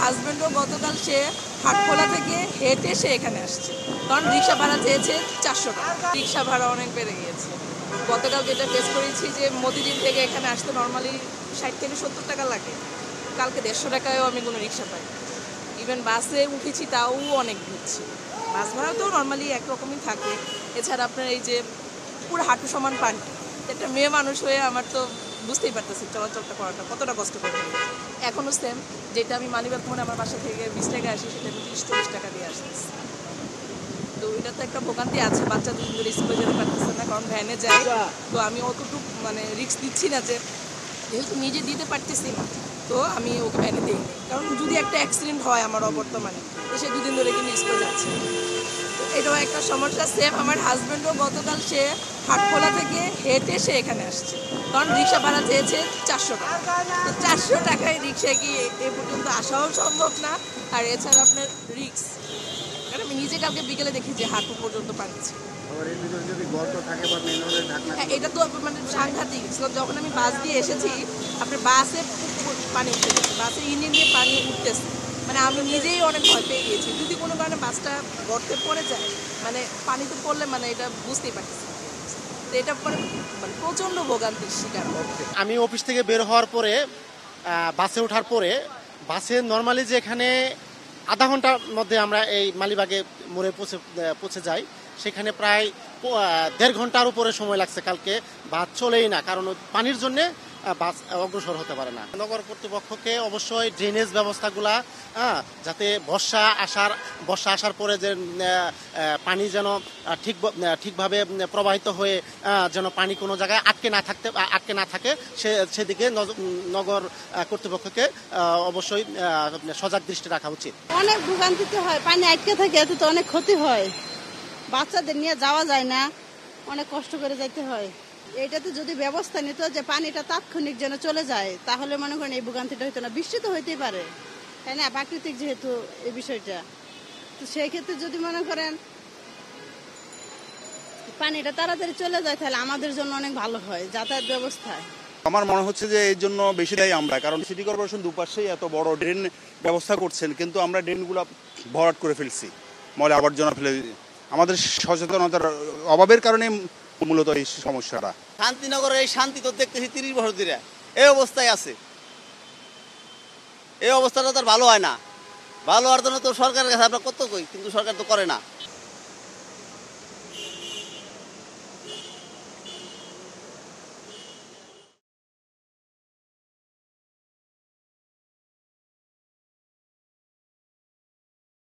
হাজব্যান্ডও গতকাল সে হাটখোলা থেকে হেঁটে সে এখানে আসছে, কারণ রিক্সা ভাড়া চেয়েছে 400 টাকা। রিক্সা ভাড়া অনেক বেড়ে গিয়েছে। গতকাল যেটা ফেস করেছি যে মতিঝিল থেকে এখানে আসতে নর্মালি 60 থেকে 70 টাকা লাগে, কালকে 150 টাকায়ও আমি কোনো রিক্সা পাই। ইভেন বাসে উঠেছি তাও অনেক ঘুরছি। বাস ভাড়াও তো নর্মালি একরকমই থাকে। এছাড়া আপনার এই যে পুরো হাঁটু সমান পানি, একটা মেয়ে মানুষ হয়ে আমার তো বুঝতেই পারতেছি চলাচলটা করাটা কতটা কষ্ট করে। এখনও সেম, যেটা আমি মালিবাগ মোড়ে আমার বাসা থেকে 20 টাকা আসি, সেটা আমি 30-40 টাকা দিয়ে আসতেছি। তো এটা তো একটা ভোগান্তি আছে, বাচ্চা দুদিন ধরে স্কুলে যেতে পারতেছে না, কারণ ভ্যানে যায়। তো আমি অতটুকু মানে রিস্ক দিচ্ছি না, যে যেহেতু নিজে দিতে পারতেছি না তো আমি ওকে ভ্যানে দিই, কারণ যদি একটা অ্যাক্সিডেন্ট হয় আমার অবর্তমানে, তো সে দুদিন ধরে কিন্তু স্কুলে যাচ্ছে। তো এটাও একটা সমস্যা। সেম আমার হাজব্যান্ডও গতকাল সে হাটখোলা থেকে হেঁটে সে এখানে আসছে, কারণ রিক্সা ভাড়া চেয়েছে 400 টাকা। তো 400 টাকায় রিক্সায় কি এ পর্যন্ত আসাও সম্ভব না, আর এছাড়া আপনার রিক্স, কারণ আমি নিজে কালকে বিকেলে দেখি যে হাঁটু পর্যন্ত পাচ্ছি। হ্যাঁ, এটা তো মানে সাংঘাতিক। যখন আমি বাস দিয়ে এসেছি, আপনার বাসে পানি উঠে গেছে, বাসে ইঞ্জিন দিয়ে পানি উঠতেছে, মানে আমি নিজেই অনেক ভয় পেয়ে গিয়েছি। যদি কোনো কারণে বাসটা গর্তে পড়ে যায়, মানে পানিতে পড়লে মানে এটা বুঝতেই পারতেছি। তো এটা মানে প্রচণ্ড ভোগান্তির শিকার। আমি অফিস থেকে বের হওয়ার পরে বাসে ওঠার পরে বাসে নর্মালি যেখানে আধা ঘন্টার মধ্যে আমরা এই মালিবাগে মোড়ে পৌঁছে যাই, সেখানে প্রায় 1.5 ঘন্টার উপরে সময় লাগছে। কালকে বাস চলেই না, কারণ পানির জন্য বাস অগ্রসর হতে পারে না। নগর কর্তৃপক্ষকে অবশ্যই ড্রেনেজ ব্যবস্থাগুলা যাতে বর্ষা আসার পরে যে পানি যেন ঠিকভাবে প্রবাহিত হয়ে যেন পানি কোনো জায়গায় আটকে না থাকে সেদিকে নগর কর্তৃপক্ষকে অবশ্যই সজাগ দৃষ্টি রাখা উচিত। অনেক ভোগান্তিতে হয়, পানি আটকে থাকে, এতে তো অনেক ক্ষতি হয়, বাচ্চাদের নিয়ে যাওয়া যায় না, অনেক কষ্ট করে যাইতে হয়। এটাতে যদি ব্যবস্থা নিত যে পানিটা তাৎক্ষণিক যেন চলে যায়, তাহলে মনে করেন এই ভোগান্তিটা হইতো না। বৃষ্টি তো হইতেই পারে, তাই না, প্রাকৃতিক যেহেতু এই বিষয়টা, তো সেই ক্ষেত্রে যদি মনে করেন পানিটা তাড়াতাড়ি চলে যায়, তাহলে আমাদের জন্য অনেক ভালো হয় যাতায়াত ব্যবস্থায়। আমার মনে হচ্ছে যে এই জন্য বেশি দায়ী আমরা, কারণ সিটি কর্পোরেশন দুপাশেই এত বড় ড্রেন ব্যবস্থা করছেন, কিন্তু আমরা ড্রেনগুলো ভরাট করে ফেলছি, ময়লা আবর্জনা ফেলে। আমাদের সচেতনতার অভাবের কারণে মূলত এই সমস্যাটা। শান্তিনগরের এই শান্তি তো দেখতেছি 30 বছর ধরে এই অবস্থায় আছে। এই অবস্থাটা তো ভালো হয় না। ভালো হওয়ার জন্য তো সরকারের কাছে আমরা কত কই, কিন্তু সরকার তো করে না।